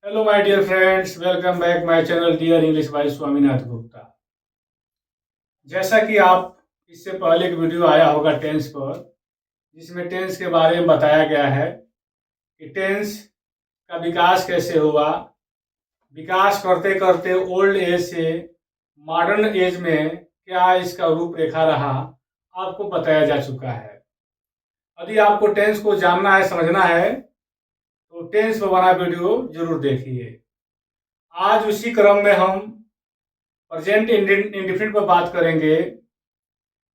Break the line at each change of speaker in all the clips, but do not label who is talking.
Hello my dear friends, welcome back my channel dear English by Swaminath Gupta. जैसा कि आप इससे पहले एक वीडियो आया होगा टेंस पर, जिसमें टेंस के बारे में बताया गया है कि टेंस का विकास कैसे हुआ। विकास करते करते ओल्ड एज से मॉडर्न एज में क्या इसका रूपरेखा रहा, आपको बताया जा चुका है। यदि आपको टेंस को जानना है, समझना है, तो टेंस पर बना वीडियो जरूर देखिए। आज उसी क्रम में हम प्रेजेंट इंडिफिनिट पर बात करेंगे।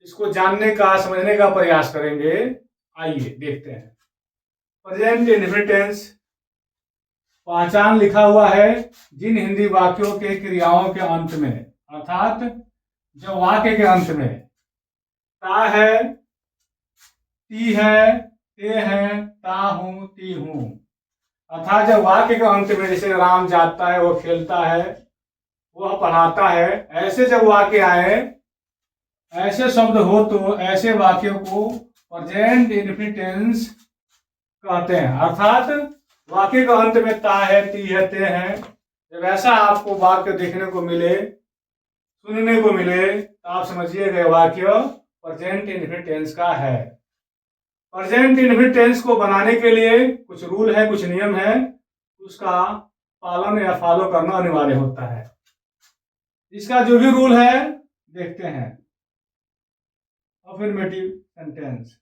इसको जानने का, समझने का प्रयास करेंगे। आइए देखते हैं। प्रेजेंट इंडिफिनिट टेंस पहचान लिखा हुआ है जिन हिंदी वाक्यों के क्रियाओं के अंत में, अर्थात जब वाक्य के अंत में ता है, ती है, ते है, ता हूं, ती हूं, अर्थात जब वाक्य के अंत में, जैसे राम जाता है, वो खेलता है, वह पढ़ाता है, ऐसे जब वाक्य आए, ऐसे शब्द हो तो ऐसे वाक्यों को प्रेजेंट इंडेफिनिट टेंस कहते हैं। अर्थात वाक्य का अंत में ता है, ती है, ते है, जब ऐसा आपको वाक्य देखने को मिले, सुनने को मिले, तो आप समझिए गए वाक्य प्रेजेंट इंडेफिनिट टेंस का है। प्रेजेंट इंडेफिनिट टेंस को बनाने के लिए कुछ रूल है, कुछ नियम है, उसका पालन या फॉलो करना अनिवार्य होता है। इसका जो भी रूल है देखते हैं। अफर्मेटिव सेंटेंस,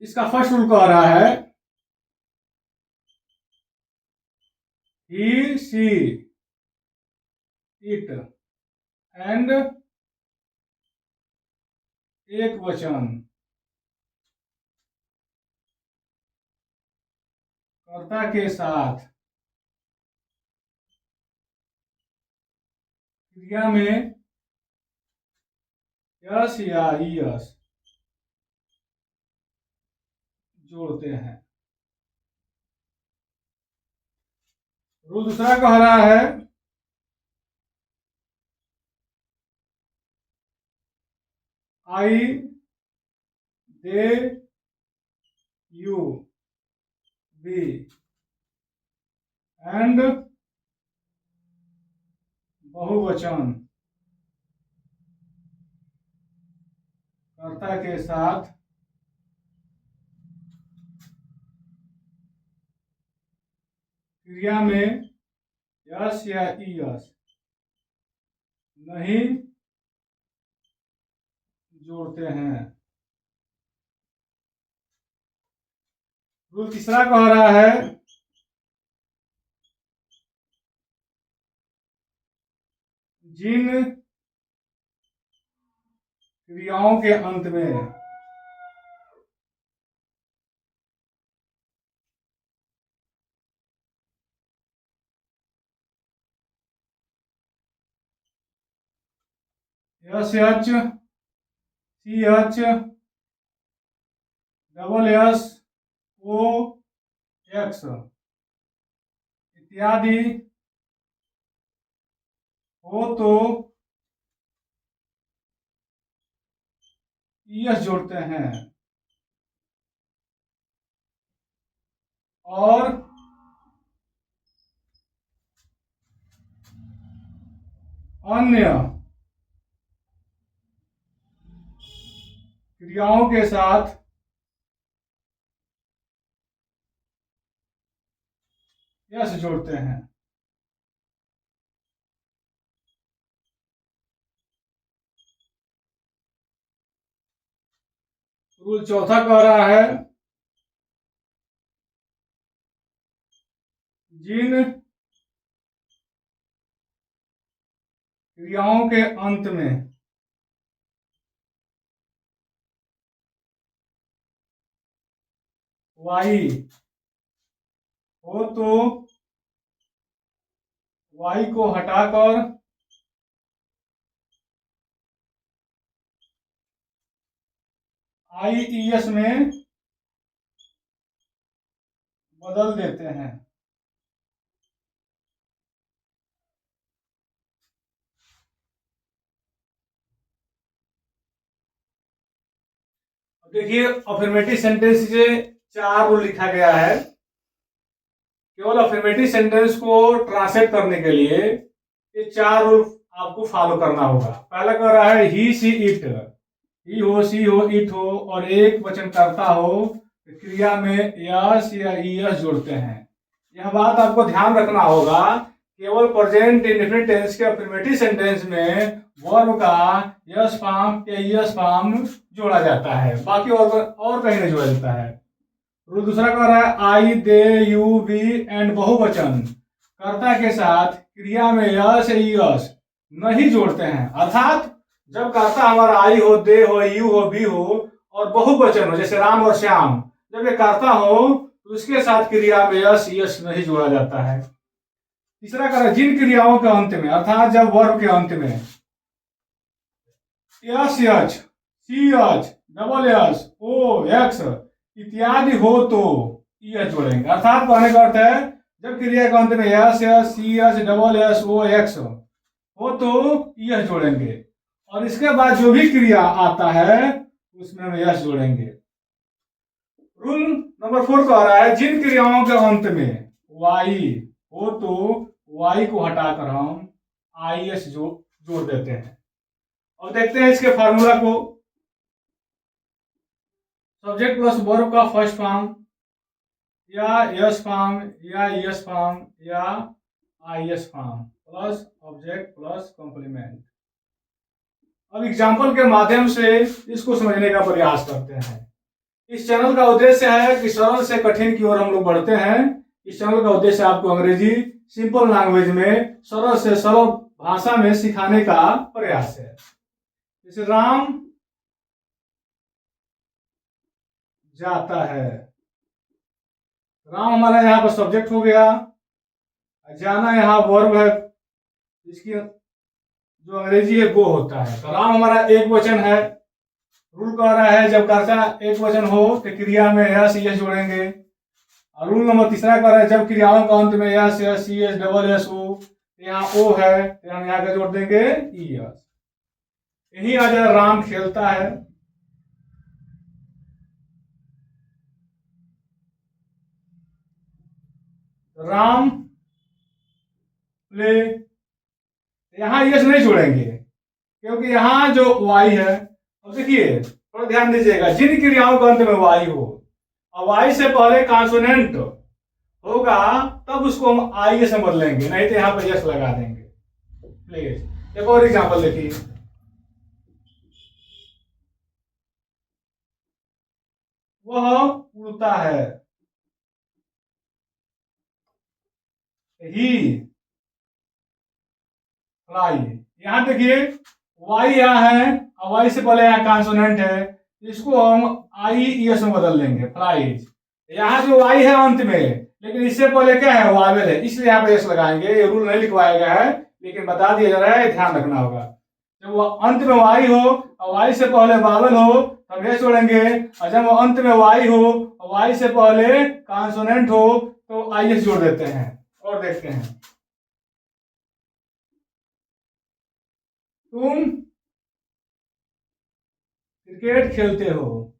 इसका फर्स्ट रूल कह रहा है ही, सी, इट एंड एक वचन कर्ता के साथ क्रिया में यस या यस जोड़ते हैं। रूल दूसरा कह रहा है आई, दे, यू, वी एंड बहुवचन कर्ता के साथ क्रिया में यस या यस नहीं जोड़ते हैं। रूल तीसरा कह रहा है जिन क्रियाओं के अंत में S H, C H, double S, O, X इत्यादि हो तो यस जोड़ते हैं। और अन्य क्रियाओं के साथ यस जोड़ते हैं। रूल चौथा कह रहा है जिन क्रियाओं के अंत में वाई हो तो वाई को हटाकर आई एस में बदल देते हैं। देखिए अफर्मेटिव सेंटेंस से 4 रूल लिखा गया है। केवल अफर्मेटिव सेंटेंस को ट्रांसलेट करने के लिए ये 4 रूल आपको फॉलो करना होगा। पहला कह रहा है ही सी इट, ही हो सी हो इट हो और एक वचन करता हो तो क्रिया में यस या ईएस जोड़ते हैं। यह बात आपको ध्यान रखना होगा, केवल प्रेजेंट इंडेफिनिट टेंस के अफर्मेटिव सेंटेंस में वर्ब का यस फॉर्म या ईएस फॉर्म जोड़ा जाता है, बाकी और कहीं नहीं जोड़ा जाता है। रूल दूसरा कह रहा है आई दे यू वी एंड बहुवचन कर्ता के साथ क्रिया में यस यस नहीं जोड़ते हैं। अर्थात जब कर्ता हमारा आई हो, दे हो, यू हो, बी हो और बहुवचन हो जैसे राम और श्याम, जब ये कर्ता हो तो उसके साथ क्रिया में यस यस नहीं जोड़ा जाता है। तीसरा कह रहा है जिन क्रियाओं के अंत में, अर्थात जब वर्ब के अंत में यस यच, सी H, double S, O X इत्यादि हो तो एस जोड़ेंगे। अर्थात कहने का अर्थ है जब क्रिया के अंत में S S C S double S O X हो तो एस जोड़ेंगे और इसके बाद जो भी क्रिया आता है उसमें हम एस जोड़ेंगे। रूल नंबर 4 कह रहा है जिन क्रियाओं के अंत में वाई हो तो वाई को हटाकर हम आई एस जोड़ देते हैं। अब देखते हैं इसके फार्मूला को। सब्जेक्ट प्लस वर्ब का फर्स्ट फॉर्म या यस फॉर्म या ईएस फॉर्म या IES form plus object plus complement. अब एग्जाम्पल के माध्यम से इसको समझने का प्रयास करते हैं। इस चैनल का उद्देश्य है कि सरल से कठिन की ओर हम लोग बढ़ते हैं। इस चैनल का उद्देश्य आपको अंग्रेजी सिंपल लैंग्वेज में सरल से सरल भाषा में सिखाने का प्रयास है। जैसे राम जाता है, राम हमारा यहाँ पर सब्जेक्ट हो गया, जाना यहाँ वर्ब है, इसकी जो अंग्रेजी है गो होता है। तो राम हमारा एक वचन है। रूल कह रहा है जब कर्ता एक वचन हो तो क्रिया में यस यस जोड़ेंगे। और रूल नंबर तीसरा कह रहा है जब क्रियाओं का अंत में S S C S double S हो, यहाँ ओ है तो हम यहाँ का जोड़ देंगे ई एस। यही आ जाए राम खेलता है, राम प्ले, यहाँ यस नहीं जोड़ेंगे क्योंकि यहाँ जो वाई है। अब देखिए थोड़ा ध्यान दीजिएगा, जिन क्रियाओं के अंत में वाई हो और वाई से पहले कॉन्सोनेंट होगा तब उसको हम आई से बदलेंगे, नहीं तो यहाँ पर यस लगा देंगे। प्लीज एक और एग्जांपल देखिए, वह उड़ता है, ही फ्लाई। यहाँ देखिए वाई यहाँ है और वाई से पहले यहाँ कॉन्सोनेंट है, इसको हम आई एस में बदल लेंगे फ्लाइज। यहाँ जो वाई है अंत में, लेकिन इससे पहले क्या है वावेल है, इसलिए यहाँ पे एस लगाएंगे। ये रूल नहीं लिखवाया गया है लेकिन बता दिया जा रहा है, ध्यान रखना होगा। जब वो अंत में वाई हो और वाई से पहले वावेल हो तब एस जोड़ेंगे, और जब वो अंत में वाई हो और वाई से पहले कॉन्सोनेंट हो तो आई एस जोड़ देते हैं। और देखते हैं, तुम क्रिकेट खेलते हो,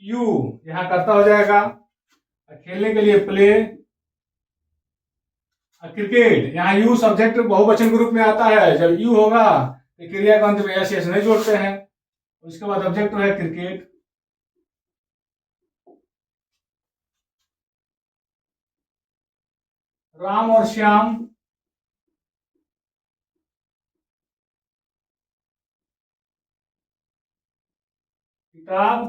यू यहाँ करता हो जाएगा, खेलने के लिए प्ले, क्रिकेट यहाँ यू सब्जेक्ट बहुवचन ग्रुप में आता है। जब यू होगा तो क्रिया का अंत में एस एस नहीं जोड़ते हैं। उसके बाद ऑब्जेक्ट है क्रिकेट। राम और श्याम किताब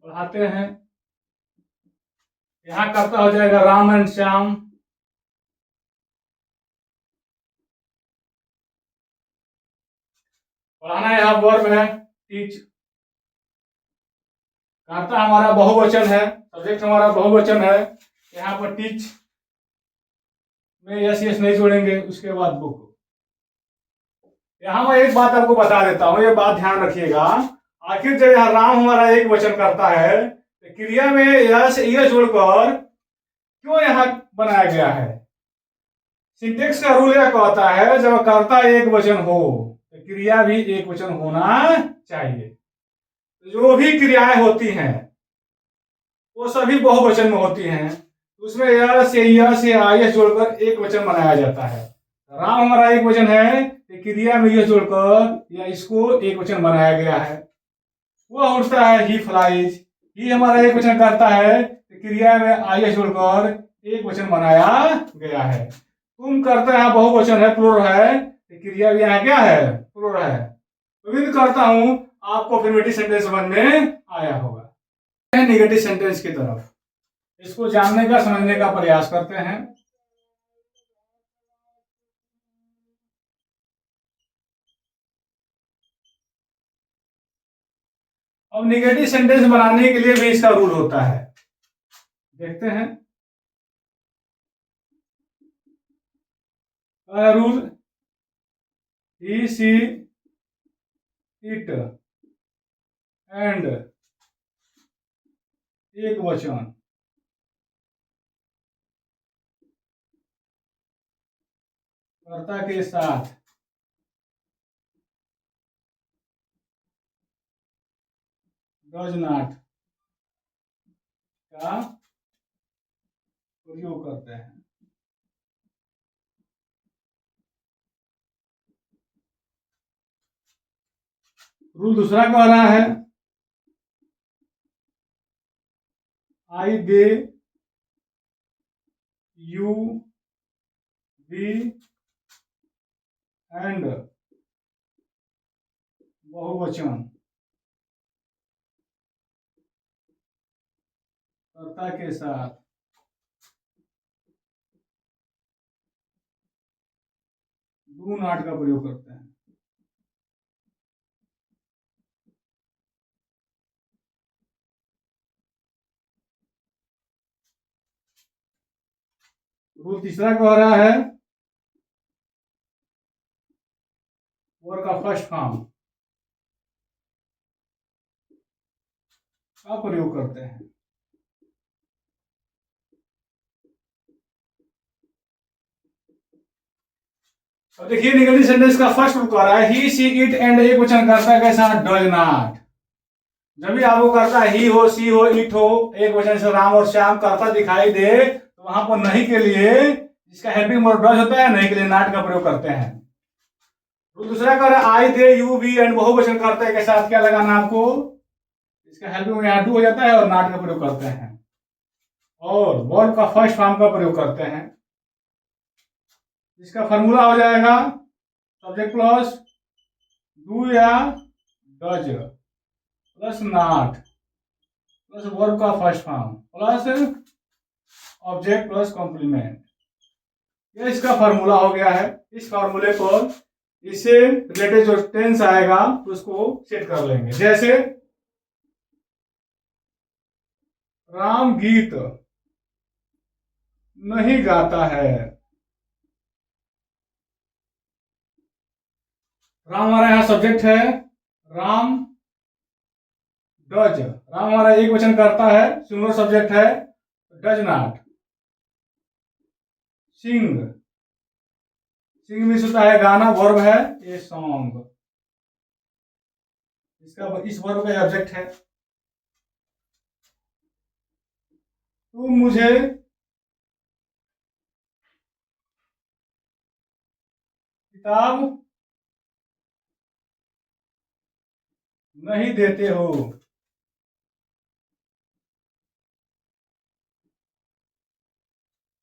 पढ़ाते हैं, यहाँ करता हो जाएगा राम एंड श्याम। पढ़ाना यहाँ वर्ब है टीच, करता हमारा बहुवचन है, सब्जेक्ट हमारा बहुवचन है, यहाँ पर टीच में यस यस नहीं जोड़ेंगे। उसके बाद बुक। यहाँ मैं एक बात आपको बता देता हूँ, ये बात ध्यान रखिएगा। आखिर जब यहाँ राम हमारा एक वचन करता है तो क्रिया में यस ये जोड़कर क्यों यहाँ बनाया गया है? सिंटेक्स का रूल यह कहता है जब कर्ता एक वचन हो तो क्रिया भी एक वचन होना चाहिए। जो भी क्रियाएं होती हैं वो सभी बहुवचन में होती हैं। उसमें य से आयस जोड़कर एक वचन बनाया जाता है। राम हमारा एक वचन है तो क्रिया में यह जोड़कर या इसको एक वचन बनाया गया है। वह उड़ता है, ही फ्लाइज। ही हमारा एक वचन करता है तो क्रिया में आयस जोड़कर एक वचन बनाया गया है। तुम करता है बहुवचन है, प्लूरल है, तो क्रिया भी यहाँ क्या है, प्लूरल है। उम्मीद करता हूं आपको अफर्मेटिव सेंटेंस समझ में आया होगा। नेगेटिव सेंटेंस की तरफ इसको जानने का समझने का प्रयास करते हैं। अब नेगेटिव सेंटेंस बनाने के लिए भी इसका रूल होता है, देखते हैं। Rule, he see it and एक वचन कर्ता के साथ डज नॉट का प्रयोग करते हैं। रूल दूसरा कह रहा है आई दे यू वी एंड बहुवचन कर्ता के साथ डू नॉट का प्रयोग करते हैं। रूल तीसरा कह रहा है वर्ड का फर्स्ट फॉर्म का प्रयोग करते हैं। अब देखिए नेगेटिव सेंटेंस का फर्स्ट रूल कह रहा है ही सी इट एंड एक वचन करता है कैसा, डज नॉट। जब भी आपको करता है ही हो, सी हो, इट हो, एक वचन से राम और श्याम करता दिखाई दे तो वहां पर नहीं के लिए जिसका हेल्पिंग वर्ब डज होता है, नहीं के लिए नॉट का प्रयोग करते हैं। रूल दूसरा कह रहा है आई दे यू वी एंड बहुवचन करता है के साथ क्या लगाना आपको, इसका हेल्पिंग यहाँ डू हो जाता है और नॉट का प्रयोग करते हैं। और वर्ब का फर्स्ट फॉर्म का प्रयोग करते हैं। इसका फॉर्मूला हो जाएगा सब्जेक्ट प्लस डू या does plus not plus verb का first form plus object plus complement. यह इसका फॉर्मूला हो गया है। इस फॉर्मूले पर इससे रिलेटेड जो टेंस आएगा तो उसको सेट कर लेंगे। जैसे राम गीत नहीं गाता है। राम हमारा यहाँ सब्जेक्ट है, राम डज, राम हमारा एक वचन करता है, सिंगुलर सब्जेक्ट है, does not. Sing, sing means होता है गाना, वर्ब है ए सॉन्ग, इसका इस वर्ब का ऑब्जेक्ट है। तुम मुझे किताब नहीं देते हो।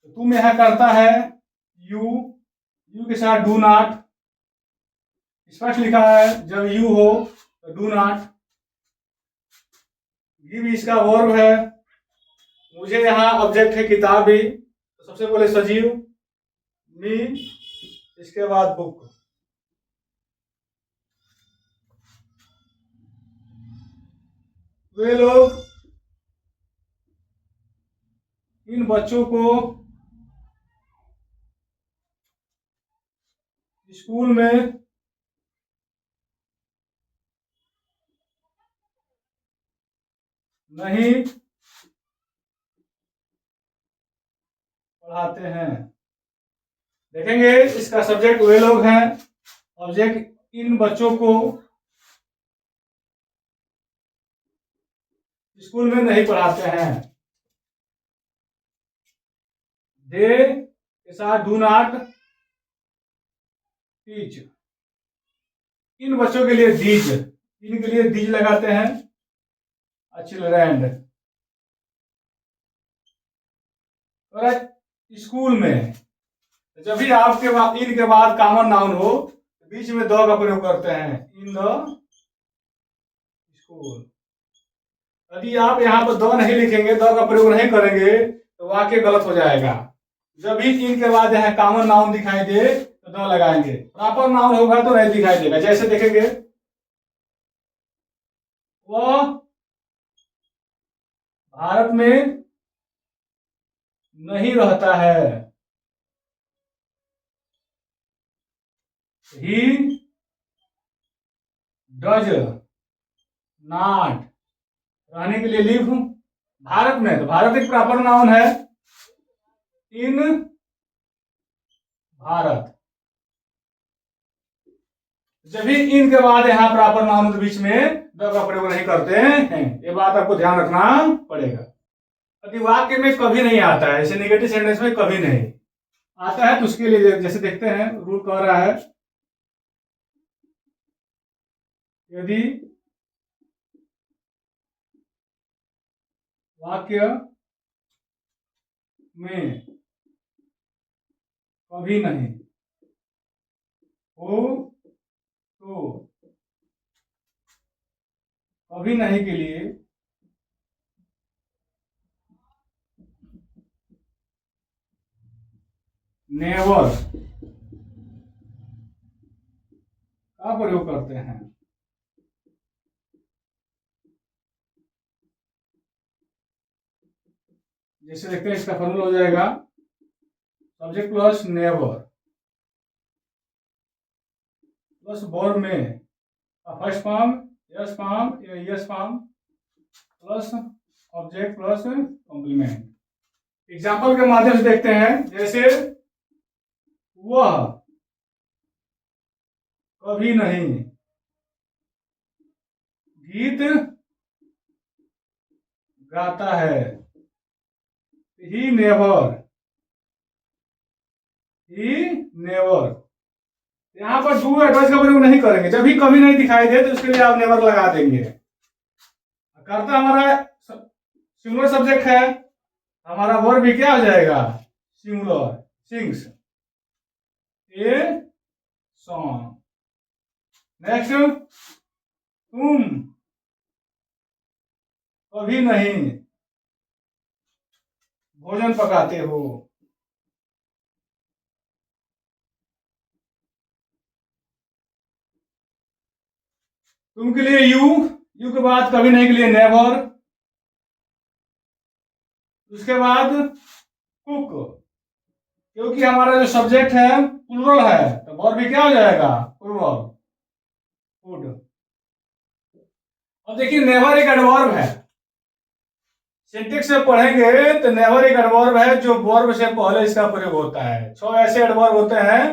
तो तुम यह करता है यू, यू के साथ डू नॉट, स्पष्ट लिखा है जब यू हो तो डू नॉट। गिव इसका वर्ब है, मुझे यहाँ ऑब्जेक्ट है किताब भी, तो सबसे पहले सजीव, मी, इसके बाद बुक। वे लोग इन बच्चों को स्कूल में नहीं पढ़ाते हैं। देखेंगे इसका सब्जेक्ट वे लोग हैं, ऑब्जेक्ट इन बच्चों को स्कूल में नहीं पढ़ाते हैं। दे के साथ डू नॉट टीच। इन बच्चों के लिए दीज, इनके लिए दीज लगाते हैं, चिल्ड्रेन। स्कूल में जब भी आपके बाद इन के बाद कॉमन नाउन हो तो बीच में द का प्रयोग करते हैं, इन द स्कूल। यदि आप यहाँ पर द नहीं लिखेंगे, द का प्रयोग नहीं करेंगे तो वाक्य गलत हो जाएगा। जब भी इन के बाद यहाँ कॉमन नाउन दिखाई दे तो द लगाएंगे, प्रॉपर नाउन होगा तो नहीं दिखाई देगा। जैसे देखेंगे, वह भारत में नहीं रहता है, ही डज नॉट। रहने के लिए लिव, भारत में, तो भारत एक प्रॉपर नाउन है, इन भारत। जब भी इन के बाद यहाँ प्रॉपर नाउन के बीच में द का प्रयोग नहीं करते हैं, ये बात आपको ध्यान रखना पड़ेगा। यदि वाक्य में कभी नहीं आता है, जैसे नेगेटिव सेंटेंस में कभी नहीं आता है, तो उसके लिए जैसे देखते हैं, रूल कह रहा है यदि वाक्य में कभी नहीं हो तो कभी नहीं के लिए नेवर का प्रयोग करते हैं। जैसे देखते हैं, इसका फॉर्मूला हो जाएगा subject plus never plus verb में फर्स्ट फॉर्म यस फॉर्म या S form plus object plus complement. Example के माध्यम से देखते हैं, जैसे वह कभी नहीं गीत गाता है, ही नेवर, ही नेवर। यहाँ पर डू एडवर्स का प्रयोग नहीं करेंगे, जब भी कभी नहीं दिखाई दे तो उसके लिए आप नेवर लगा देंगे। करता हमारा सिंगुलर सब्जेक्ट है, हमारा वर्ब भी क्या हो जाएगा, singular, sings a song. Next, तुम कभी नहीं भोजन पकाते हो, तुम के लिए यू, यू के बाद कभी नहीं के लिए नेवर, उसके बाद कुक, क्योंकि हमारा जो सब्जेक्ट है प्लूरल है तो वर्ब भी क्या हो जाएगा, प्लूरल, फूड। अब देखिए, नेवर एक एडवर्ब है, सिंटेक्स से पढ़ेंगे तो नेवर एक एडवर्ब है जो वर्ब से पहले इसका प्रयोग होता है। 6 ऐसे एडवर्ब होते हैं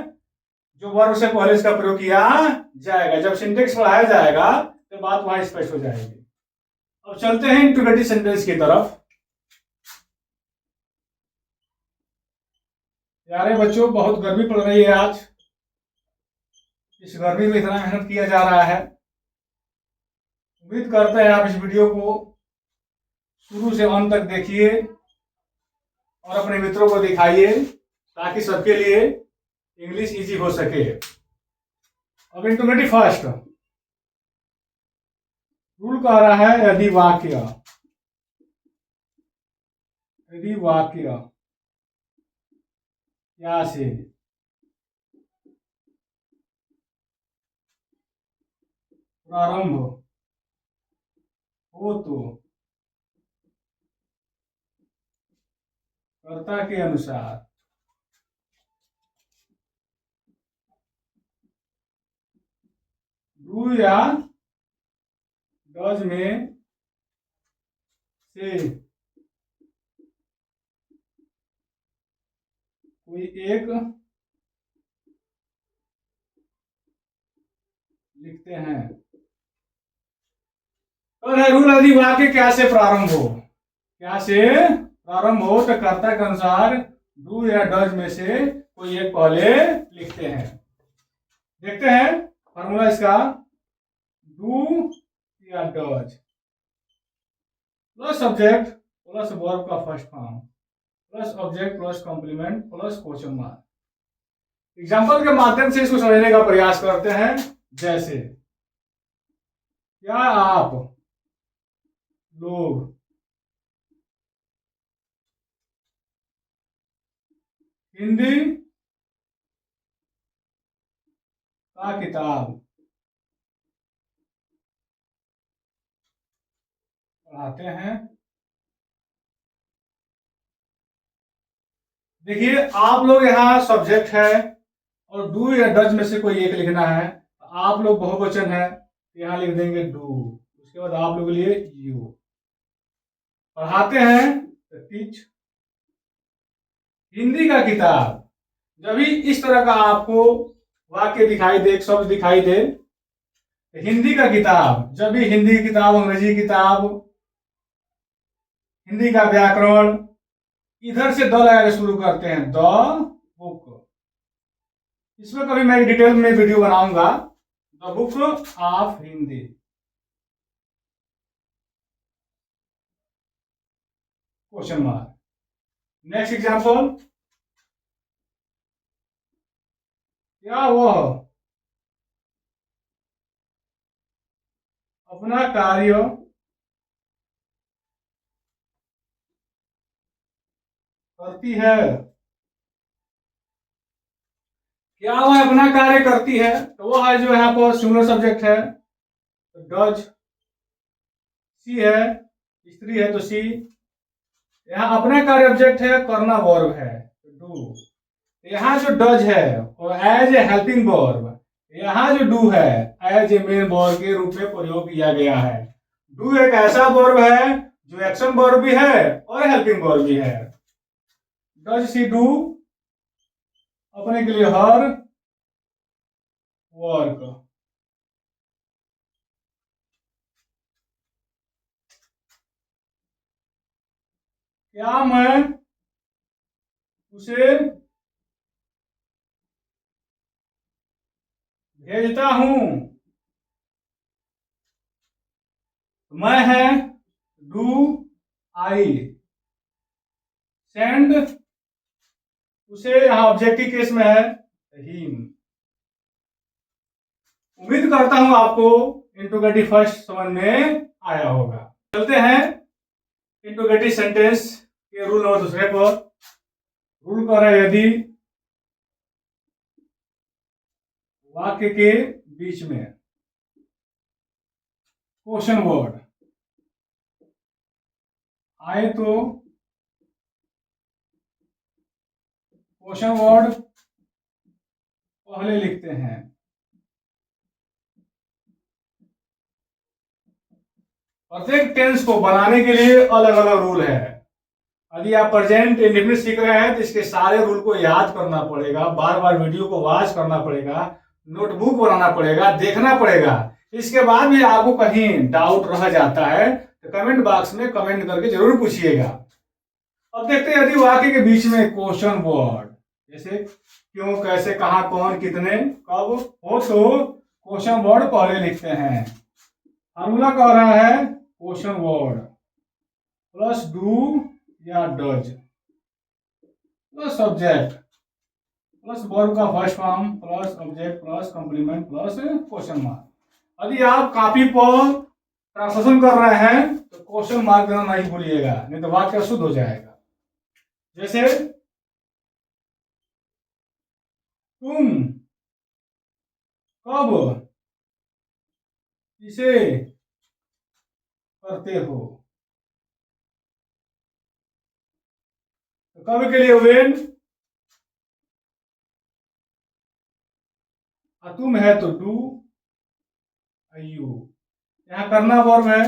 जो वर्ब से पहले इसका प्रयोग किया जाएगा। जब सिंटेक्स पढ़ाया जाएगा तो बात वहां स्पष्ट हो जाएगी। अब चलते हैं इंट्रोगेटिव सेंटेंस की तरफ। प्यारे बच्चों, बहुत गर्मी पड़ रही है आज, इस गर्मी में इतना मेहनत किया जा रहा है। उम्मीद करते हैं आप इस वीडियो को शुरू से अंत तक देखिए और अपने मित्रों को दिखाइए ताकि सबके लिए इंग्लिश इजी हो सके। अब इंट्रोगेटिव फर्स्ट रूल कह रहा है, यदि वाक्य या से प्रारंभ हो तो कर्ता के अनुसार डू या डज में से कोई एक लिखते हैं। और है रूल, यदि वाक्य क्या से प्रारंभ हो, क्या से प्रारंभ हो तो कर्ता के अनुसार डू या डज में से कोई एक पहले लिखते हैं। देखते हैं फॉर्मूला इसका, डू या does plus subject plus verb का first form plus object plus complement plus question mark. Example के माध्यम से इसको समझने का प्रयास करते हैं। जैसे क्या आप लोग हिंदी का किताब पढ़ाते हैं? देखिए आप लोग यहाँ सब्जेक्ट है और डू या डज में से कोई एक लिखना है। आप लोग बहुवचन है, यहाँ लिख देंगे डू, उसके बाद आप लोग लिए यू। पढ़ाते हैं तो टीच। हिंदी का किताब, जब भी इस तरह का आपको वाक्य दिखाई दे, एक शब्द दिखाई दे, तो हिंदी का किताब, जब भी हिंदी की किताब, अंग्रेजी किताब, हिंदी का व्याकरण, इधर से द लगा के शुरू करते हैं, द बुक। इसमें कभी मैं डिटेल में वीडियो बनाऊंगा, the book of Hindi. Question mark. Next example, क्या वह अपना कार्य करती है? क्या वह अपना कार्य करती है, तो वो है जो यहाँ पर सिंगुलर सब्जेक्ट है तो डज। सी है, स्त्री है तो सी। यहाँ अपना कार्य ऑब्जेक्ट है, करना वर्ब है तो डू। यहाँ जो डज है वो एज ए हेल्पिंग वर्ब, यहाँ जो डू है एज ए मेन वर्ब के रूप में प्रयोग किया गया है। डू एक ऐसा वर्ब है जो एक्शन वर्ब भी है और हेल्पिंग वर्ब भी है। डज सी डू अपने के लिए हर वर्क। क्या मैं उसे भेजता हूं? मैं है डू आई सेंड, उसे यहां ऑब्जेक्टिव केस में है हिम। उम्मीद करता हूं आपको इंट्रोगेटिव फर्स्ट समझ में आया होगा। चलते हैं इंट्रोगेटिव सेंटेंस के रूल नंबर दूसरे पर। रूल कर रहे, यदि वाक्य के बीच में क्वेश्चन वर्ड आए तो क्वेश्चन वर्ड पहले लिखते हैं। प्रत्येक टेंस को बनाने के लिए अलग अलग रूल है। यदि आप प्रेजेंट इंडेफिनिट सीख रहे हैं तो इसके सारे रूल को याद करना पड़ेगा, बार बार वीडियो को वॉच करना पड़ेगा, नोटबुक बनाना पड़ेगा, देखना पड़ेगा। इसके बाद भी आपको कहीं डाउट रह जाता है तो कमेंट बॉक्स में कमेंट करके जरूर पूछिएगा। अब देखते हैं यदि वाक्य के बीच में क्वेश्चन वर्ड जैसे क्यों, कैसे, कहां, कौन, कितने, कब हो तो क्वेश्चन वर्ड पहले लिखते हैं। फॉर्मूला कह रहा है क्वेश्चन वर्ड प्लस डू या does plus subject plus verb का first form plus object plus complement plus question mark. यदि आप कॉपी पर ट्रांसलेशन कर रहे हैं तो क्वेश्चन मार्क देना नहीं भूलिएगा, नहीं तो वाक्य अशुद्ध हो जाएगा। जैसे तुम कब इसे करते हो, तो कब के लिए वेन, तुम है तो डू यू। यहाँ करना वर्ब है,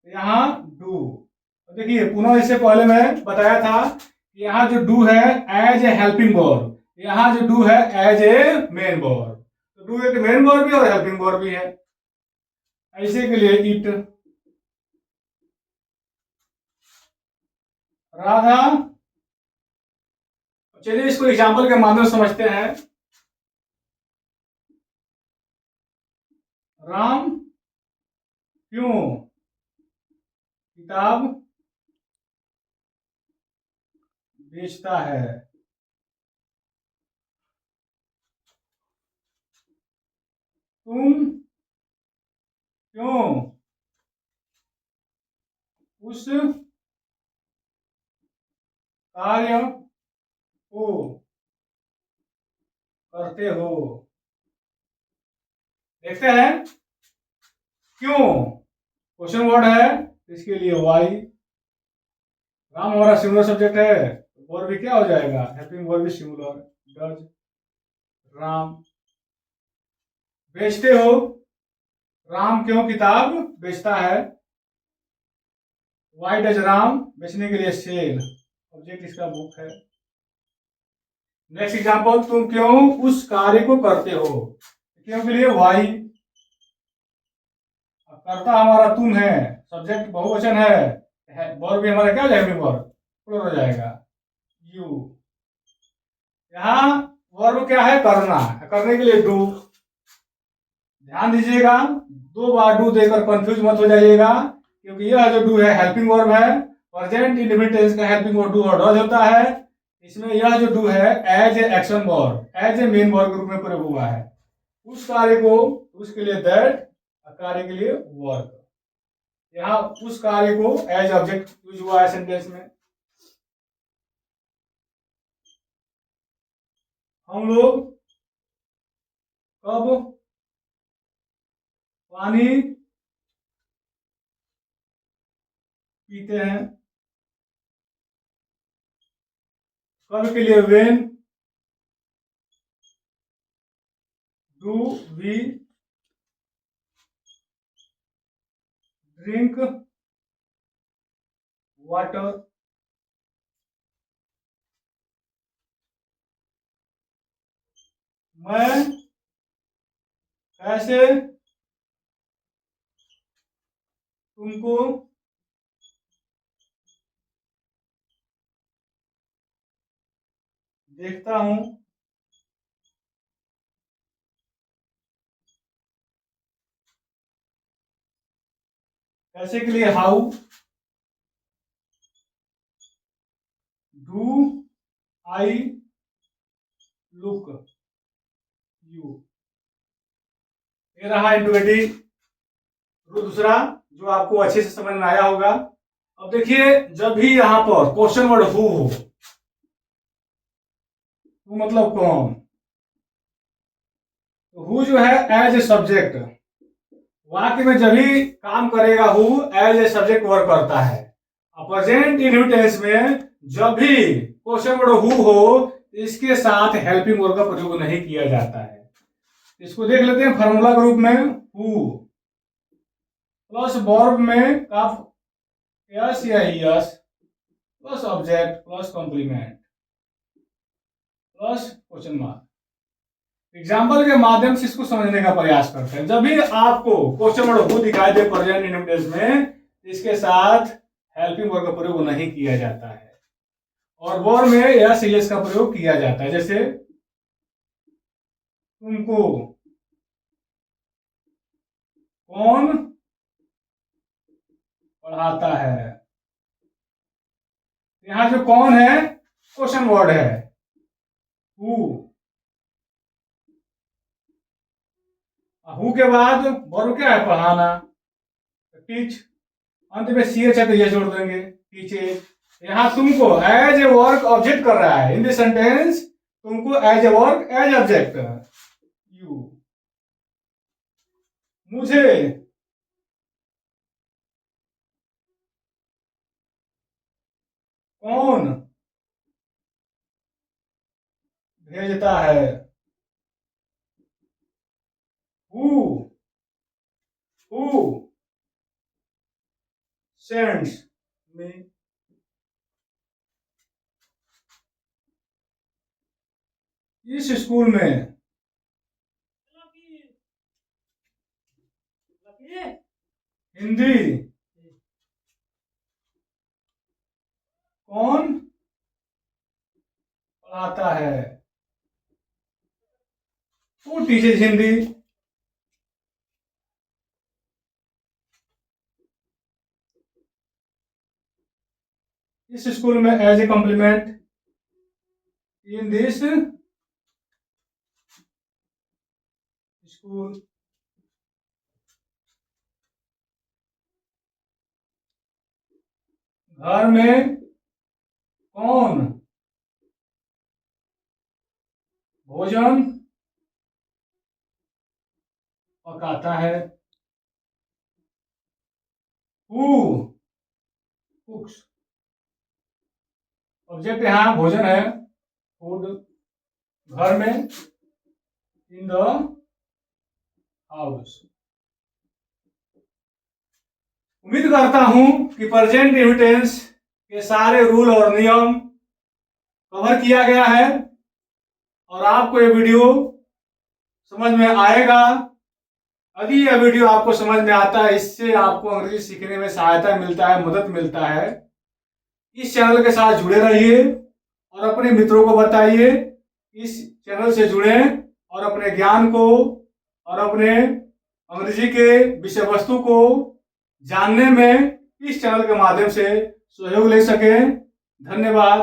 यहाँ डू। देखिए पुनः इससे पहले मैं बताया था कि यहाँ जो डू है एज ए हेल्पिंग वर्ब, यहाँ जो डू है एज ए मेन वर्ब। तो डू एक मेन वर्ब भी और हेल्पिंग वर्ब भी है। ऐसे के लिए इट, राधा। चलिए इसको एग्जाम्पल के माध्यम से समझते हैं। राम क्यों किताब बेचता है? तुम क्यों उस कार्य को करते हो? देखते हैं क्यों क्वेश्चन वर्ड है, इसके लिए वाई। राम हमारा सिंगुलर सब्जेक्ट है, वर्ब भी क्या हो जाएगा, हेल्पिंग वर्ब भी सिंगुलर, डज राम। बेचते हो, राम क्यों किताब बेचता है? वाई डज राम, बेचने के लिए सेल, ऑब्जेक्ट इसका बुक है। नेक्स्ट एग्जांपल, तुम क्यों उस कार्य को करते हो? क्यों के लिए वाई, करता हमारा तुम है, सब्जेक्ट बहुवचन है, वर्ब भी हमारा क्या हो जाएगा, वर्ब प्लूरल हो जाएगा, यू। यहाँ वर्ब क्या है, करना, करने के लिए डू। ध्यान दीजिएगा, दो बार डू देकर कंफ्यूज मत हो जाइएगा, क्योंकि यह जो डू है हेल्पिंग वर्ब है, प्रेजेंट इंडेफिनिट टेंस का हेल्पिंग वर्ब डू और डज होता है। इसमें यह जो डू है as a action verb, as a main verb group में प्रयोग हुआ है। उस कार्य को, उसके लिए दैट, कार्य के लिए वर्क। यहाँ उस कार्य को एज ऑब्जेक्ट यूज हुआ है सेंटेंस में। हम लोग कब पानी पीते हैं? कब के लिए when do we drink water? मैं कैसे तुमको देखता हूं? कैसे के लिए how do I look you. ये रहा इंट्रोगेटिव दूसरा, जो आपको अच्छे से समझ में आया होगा। अब देखिए, जब भी यहां पर क्वेश्चन वर्ड हु हो, हु मतलब कौन, तो हु जो है एज ए सब्जेक्ट, वाक्य में जब भी काम करेगा who as a subject work करता है। प्रेजेंट इंडेफिनिट में जब भी क्वेश्चन वर्ड हु हो, इसके साथ हेल्पिंग वर्ब का प्रयोग नहीं किया जाता है। इसको देख लेते हैं फॉर्मूला ग्रुप में, हु प्लस वर्ब में कफ यस या S plus object plus complement plus question mark. Example के माध्यम से इसको समझने का प्रयास करते हैं। जब भी आपको क्वेश्चन वर्ड हु दिखाई दे प्रेजेंट इंडेफिनिट में, इसके साथ हेल्पिंग वर्ब का प्रयोग नहीं किया जाता है, और वर्ब में यस यस का प्रयोग किया जाता है। जैसे तुमको कौन पढ़ाता है? यहाँ जो कौन है क्वेश्चन वर्ड है, हु। हु के बाद वर्ब क्या है, पढ़ाना, टीच। अंत में सी एच है तो ये जोड़ देंगे, टीचेज। यहाँ तुमको एज ए वर्क ऑब्जेक्ट कर रहा है इन दिस सेंटेंस, तुमको as a work as object, you. मुझे कौन भेजता है? Who who sends me. इस स्कूल में हिंदी कौन पढ़ाता है? Who teaches Hindi? इस स्कूल में as a complement in this school. घर में कौन भोजन पकाता है? हु कुक्स। ऑब्जेक्ट यहाँ भोजन है, फूड। घर में इन द हाउस। उम्मीद करता हूं कि प्रेजेंट टेंस के सारे रूल और नियम कवर किया गया है और आपको ये वीडियो समझ में आएगा। यदि यह वीडियो आपको समझ में आता है, इससे आपको अंग्रेजी सीखने में सहायता मिलता है, मदद मिलता है, इस चैनल के साथ जुड़े रहिए और अपने मित्रों को बताइए इस चैनल से जुड़ें और अपने ज्ञान को और अपने अंग्रेजी के विषय वस्तु को जानने में इस चैनल के माध्यम से सहयोग ले सकें। धन्यवाद।